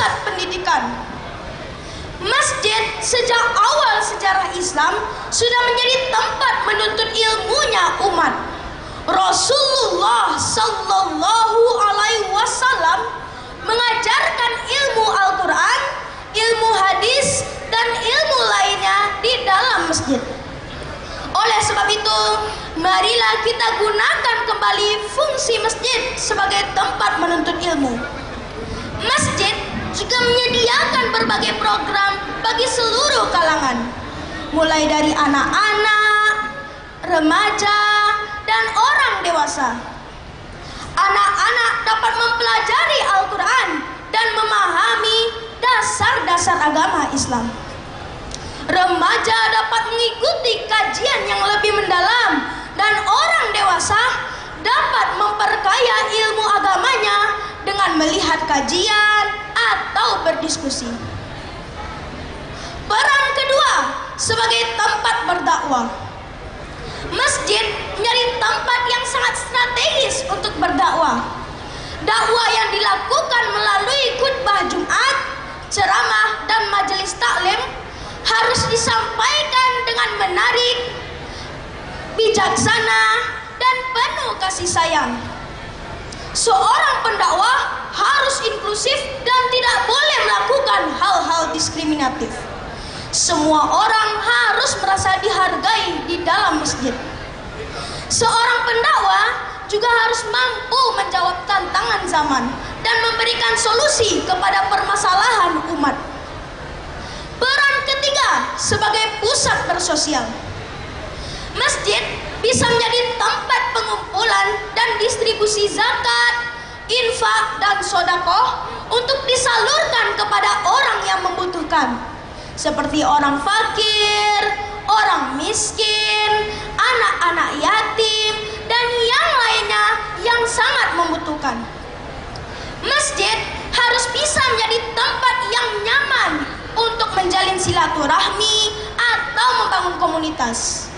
pusat pendidikan. Masjid sejak awal sejarah Islam sudah menjadi tempat menuntut ilmunya umat. Rasulullah Sallallahu Alaihi Wasallam mengajarkan ilmu Al-Quran, ilmu hadis, dan ilmu lainnya di dalam masjid. Oleh sebab itu, marilah kita gunakan kembali fungsi masjid sebagai tempat menuntut ilmu. Masjid juga menyediakan berbagai program bagi seluruh kalangan, mulai dari anak-anak, remaja, dan orang dewasa. Anak-anak dapat mempelajari Al-Quran dan memahami dasar-dasar agama Islam. Remaja dapat mengikuti kajian yang lebih mendalam, dan orang dewasa dapat memperkaya ilmu agamanya dengan melihat kajian atau berdiskusi. Peran kedua sebagai tempat berdakwah. Masjid menjadi tempat yang sangat strategis untuk berdakwah. Dakwah yang dilakukan melalui khutbah Jumat, ceramah, dan majelis taklim harus disampaikan dengan menarik, bijaksana, dan penuh kasih sayang. Seorang pendakwah harus inklusif dan tidak boleh melakukan hal-hal diskriminatif. Semua orang harus merasa dihargai di dalam masjid. Seorang pendakwah juga harus mampu menjawab tantangan zaman dan memberikan solusi kepada permasalahan umat. Peran ketiga sebagai pusat bersosial. Masjid bisa menjadi tempat pengumpulan dan distribusi zakat, infak, dan sedekah untuk disalurkan kepada orang yang membutuhkan, seperti orang fakir, orang miskin, anak-anak yatim, dan yang lainnya yang sangat membutuhkan. Masjid harus bisa menjadi tempat yang nyaman untuk menjalin silaturahmi atau membangun komunitas.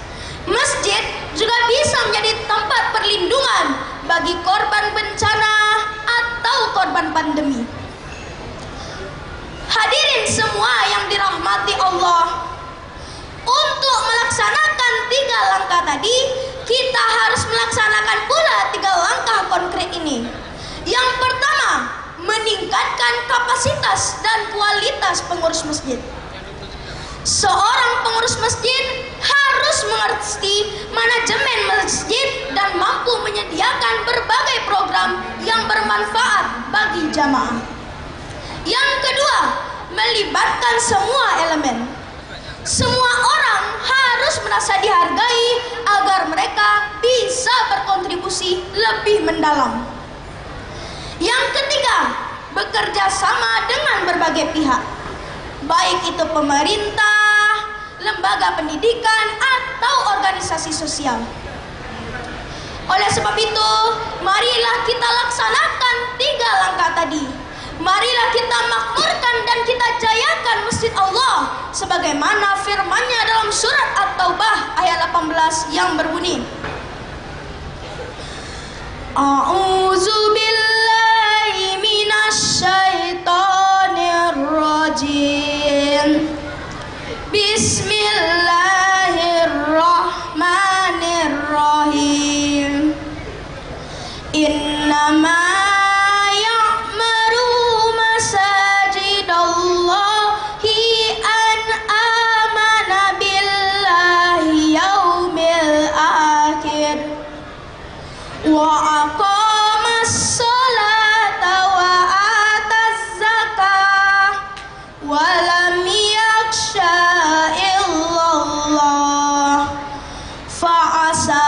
Masjid juga bisa menjadi tempat perlindungan bagi korban bencana atau korban pandemi. Hadirin semua yang dirahmati Allah, untuk melaksanakan 3 langkah tadi, kita harus melaksanakan pula 3 langkah konkret ini. Yang pertama, meningkatkan kapasitas dan kualitas pengurus masjid. Seorang pengurus masjid harus mengerti manajemen masjid dan mampu menyediakan berbagai program yang bermanfaat bagi jamaah. Yang kedua, melibatkan semua elemen. Semua orang harus merasa dihargai agar mereka bisa berkontribusi lebih mendalam. Yang ketiga, bekerja sama dengan berbagai pihak, baik itu pemerintah, lembaga pendidikan, atau organisasi sosial. Oleh sebab itu, marilah kita laksanakan 3 langkah tadi. Marilah kita makmurkan dan kita jayakan masjid Allah sebagaimana firman-Nya dalam surat At-Taubah ayat 18 yang berbunyi, A'udzu billahi minasy syaithanir rajim. Bismillahirrahmanirrahim. Innama wa aqamas salata wa ataz zakah wa lam yakhsha illallah fa asa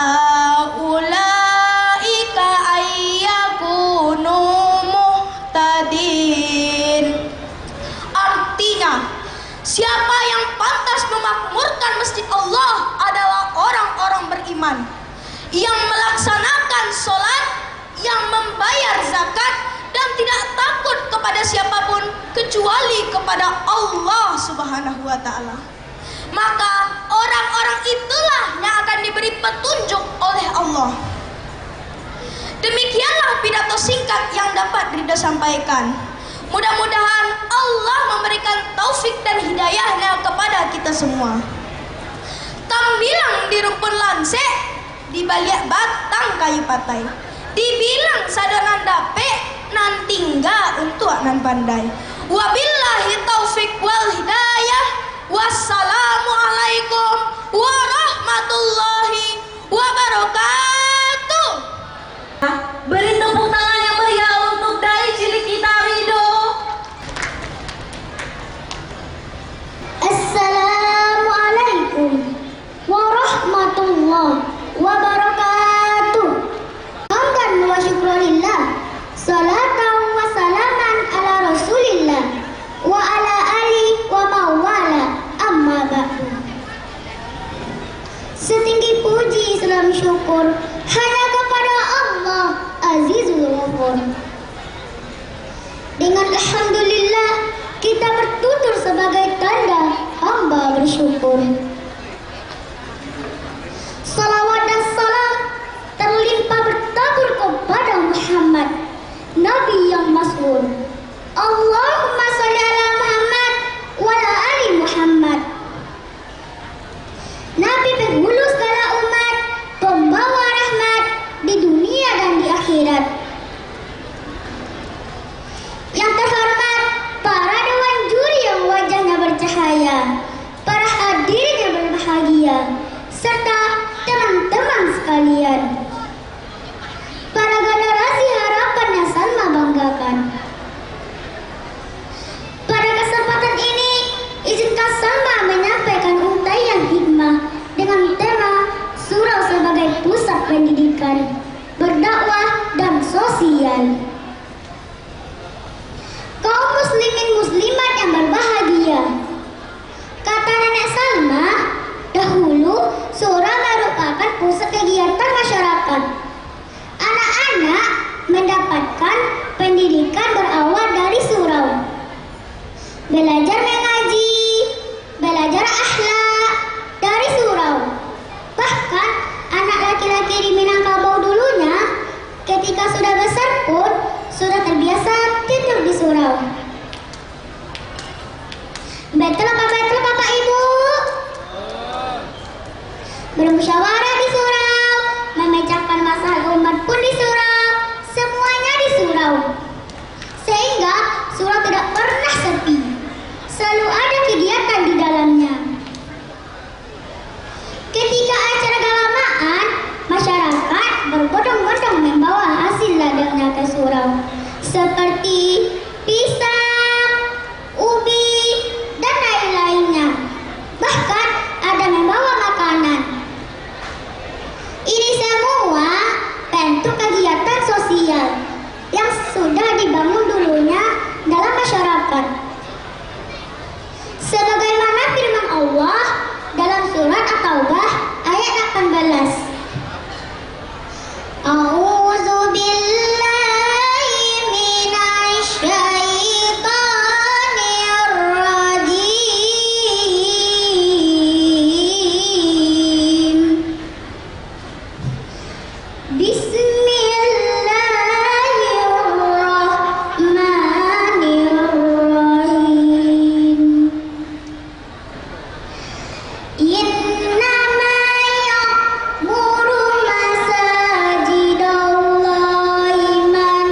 ulaika ayyakunu muhtadin. Artinya, siapa yang pantas memakmurkan masjid Allah adalah orang-orang beriman yang melaksanakan sholat, yang membayar zakat, dan tidak takut kepada siapapun kecuali kepada Allah Subhanahu wa Ta'ala. Maka orang-orang itulah yang akan diberi petunjuk oleh Allah. Demikianlah pidato singkat yang dapat Ridha sampaikan. Mudah-mudahan hidayahnya kepada kita semua. Tang bilang di rumpun lanse, di balik batang kayu patai. Dibilang sadangan dape, nan tinggal untuk nan pandai. Wabillahi taufik wal hidayah. Wassalamualaikum warahmatullahi wabarakatuh. Beri tepuk tangan yang meriah untuk dari cilik kita Rido. Assalamualaikum warahmatullahi wabarakatuh. Hamdan wa syukurillah, salatan wa salaman ala rasulillah wa ala ali wa mawala, amma ba'du. Setinggi puji salam syukur hanya kepada Allah Azizul Ghafur. Dengan alhamdulillah kita bertutur sebagai tanda hamba bersyukur. Salawat dan salam terlimpah bertabur kepada Muhammad, Nabi yang masyhur. Allahumma sholli ala Muhammad wa ala ali Muhammad. Nabi penghulu segala umat, pembawa rahmat di dunia dan di akhirat. Yang terhormat para dewan juri yang wajahnya bercahaya, para hadirin yang berbahagia, serta teman-teman sekalian, para generasi harapan yang sama banggakan. Pada kesempatan ini, izinkan sama menyampaikan untaian hikmah dengan tema surau sebagai pusat pendidikan, berdakwah dan sosial. Kaum muslimin muslimat yang berbahagia, kata Nenek Salma, dahulu surau merupakan pusat kegiatan masyarakat. Anak-anak mendapatkan pendidikan berawal dari surau. Belajar mengaji, belajar akhlak dari surau. Bahkan anak laki-laki di Minangkabau dulunya ketika sudah besar pun sudah terbiasa tidur di surau. Betul Bapak Ibu? Bermusyawarah di surau, memecahkan masalah umat pun di surau, semuanya di surau. Sehingga surau tidak pernah sepi, selalu ada kegiatan di dalamnya. Ketika acara keagamaan, masyarakat berbondong-bondong membawa hasil ladangnya ke surau, seperti pisang, ubi, dan lain-lainnya. Bahkan ada membawa makanan. Ini semua bentuk kegiatan sosial yang sudah dibangun dulunya dalam masyarakat. Sebagaimana firman Allah dalam surat At-Taubah ayat 18. A'udzu billahi minasy syaithanir rajim. Bismillahirrahmanirrahim. Innama ya'muru masajidallahi man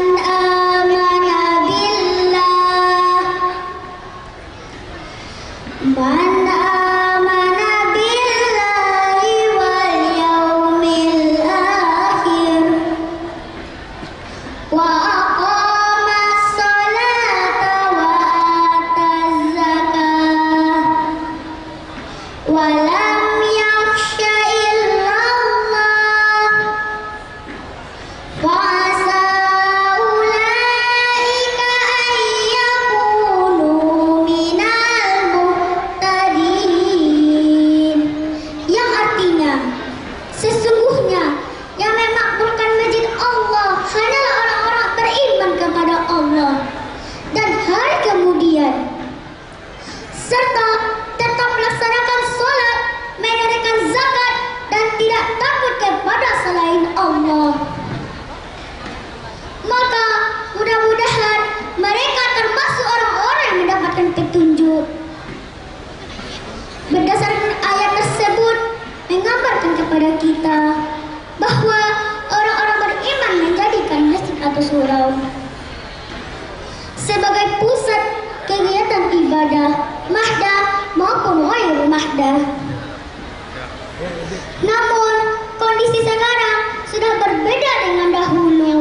amana billah wal yaumil akhir wa aqamas salata wa ataz zakah wa lam yakhsha illallah fa'asa ulaika an yakunu minal muhtadin. ada. Namun, kondisi sekarang sudah berbeda dengan dahulu.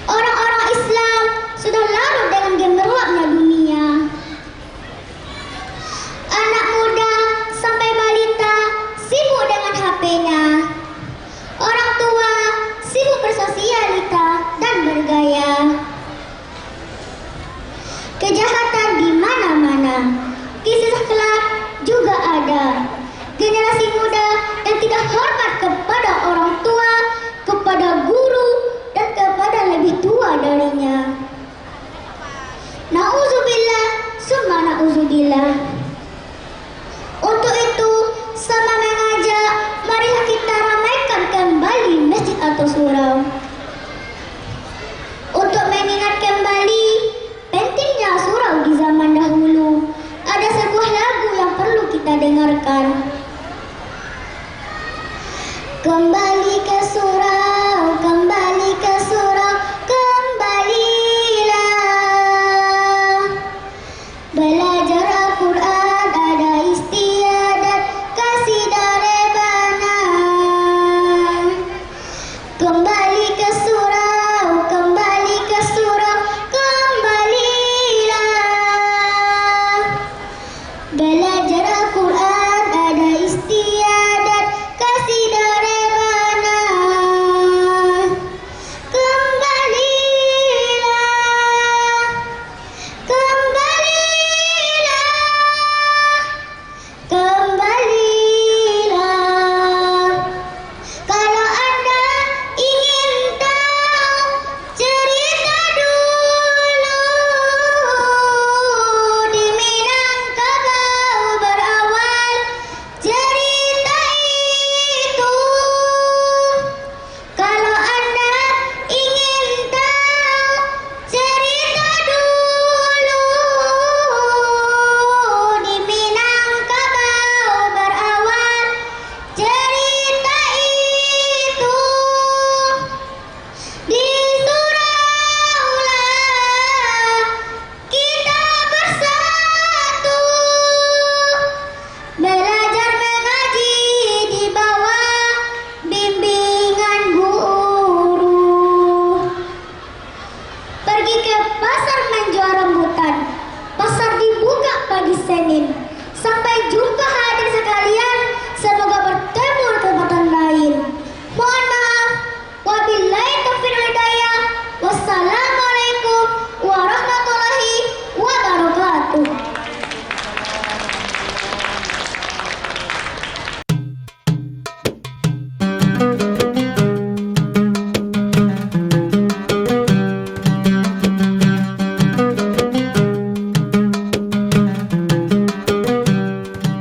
Orang-orang Islam sudah larut dengan gemerlapnya dunia. Anak muda sampai balita sibuk dengan HP-nya. Orang tua sibuk bersosialita dan bergaya. Kejahatan di mana-mana. Kisah kelak juga ada. Generasi muda yang tidak hormat kepada orang tua, kepada guru, dan kepada lebih tua darinya.